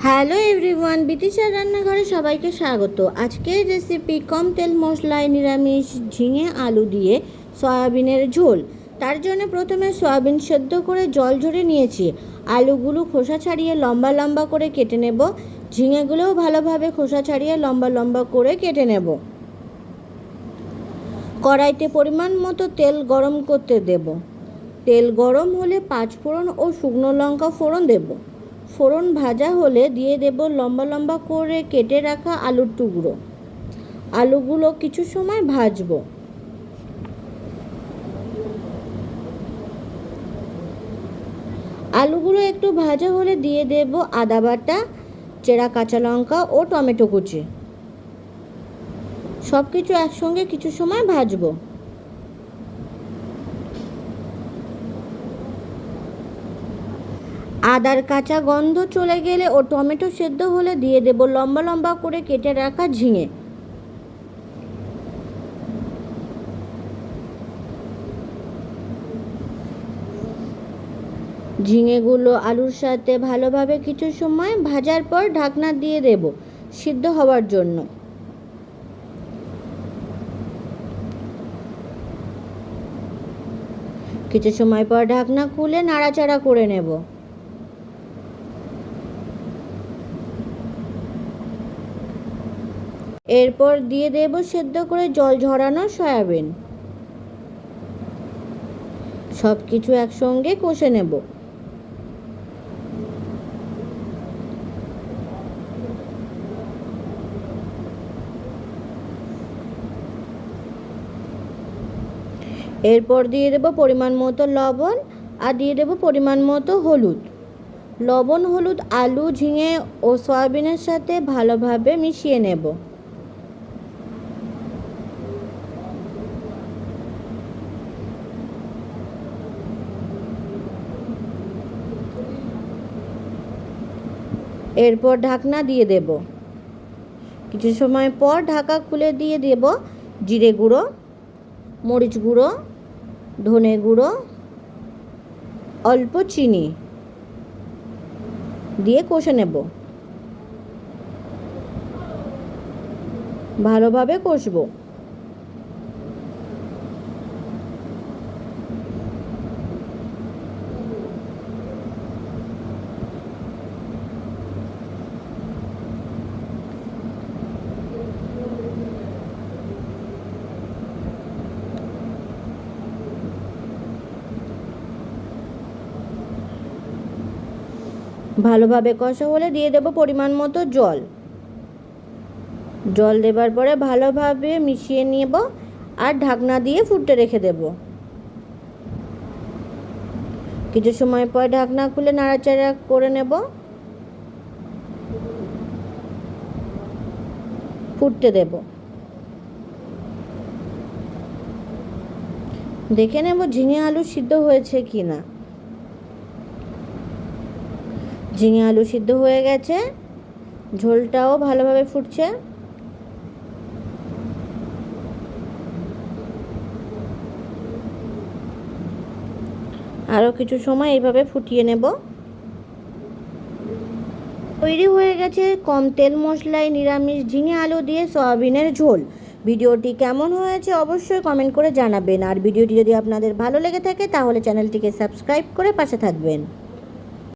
Hello everyone, বিতিশার রান্নাঘরে সবাইকে স্বাগত। আজকের রেসিপি কম তেল মশলায় নিরামিষ ঝিঙে আলু দিয়ে সয়াবিনের ঝোল। তার জন্য প্রথমে সয়াবিন সেদ্ধ করে জল ঝরে নিয়েছি। আলুগুলো খোসা ছাড়িয়ে লম্বা লম্বা করে কেটে নেব। ঝিঙেগুলোও ভালোভাবে খোসা ছাড়িয়ে লম্বা লম্বা করে কেটে নেব। কড়াইতে পরিমাণ মতো তেল গরম করতে দেব। তেল গরম হলে 5 ফোড়ন ও শুকনো লঙ্কা ফোড়ন দেব। ফোড়ন ভাজা হলে দিয়ে দেব লম্বা লম্বা করে কেটে রাখা আলুর টুকরো। আলুগুলো কিছু সময় ভাজবো। আলুগুলো একটু ভাজা হলে দিয়ে দেব আদা বাটা, চেরা কাঁচা লঙ্কা ও টমেটো কুচি। সব কিছু একসঙ্গে কিছু সময় ভাজবো। আদার কাঁচা গন্ধ চলে গেলে ও টমেটো সেদ্ধ হলে দিয়ে দেব লম্বা লম্বা করে কেটে রাখা ঝিঙে। ঝিঙেগুলো আলুর সাথে ভালোভাবে কিছু সময় ভাজার পর ঢাকনা দিয়ে দেব সিদ্ধ হওয়ার জন্য। কিছু সময় পর ঢাকনা খুলে নাড়াচাড়া করে নেব। এরপর দিয়ে দেব সেদ্ধ করে জল ঝরানো সয়াবিন। সব কিছু একসঙ্গে কষে নেব। এরপর দিয়ে দেব পরিমাণ মতো লবণ আর দিয়ে দেব পরিমাণ মতো হলুদ। লবণ হলুদ আলু ঝিঙে ও সয়াবিনের সাথে ভালোভাবে মিশিয়ে নেব। এরপর ঢাকনা দিয়ে দেব। কিছু সময় পর ঢাকা খুলে দিয়ে দেব জিরে গুঁড়ো, মরিচ গুঁড়ো, ধনে গুঁড়ো, অল্প চিনি দিয়ে কষে নেব। ভালোভাবে কষবো। ভালোভাবে কষা হলে দিয়ে দেব পরিমাণ মতো জল। জল দেবার পরে ভালোভাবে মিশিয়ে নেব আর ঢাকনা দিয়ে ফুটতে রেখে দেব। কিছু সময় পর ঢাকনা খুলে নাড়াচাড়া করে নেব। ফুটতে দেব। দেখে নেব ঝিঙে আলু সিদ্ধ হয়েছে কিনা। ঝিঙে আলু সিদ্ধ হয়ে গেছে, ঝোলটাও ভালোভাবে ফুটছে। আরও কিছু সময় এইভাবে ফুটিয়ে নেব। তৈরি হয়ে গেছে কম তেল মশলায় নিরামিষ ঝিঙে আলু দিয়ে সয়াবিনের ঝোল। ভিডিওটি কেমন হয়েছে অবশ্যই কমেন্ট করে জানাবেন। আর ভিডিওটি যদি আপনাদের ভালো লেগে থাকে তাহলে চ্যানেলটিকে সাবস্ক্রাইব করে পাশে থাকবেন।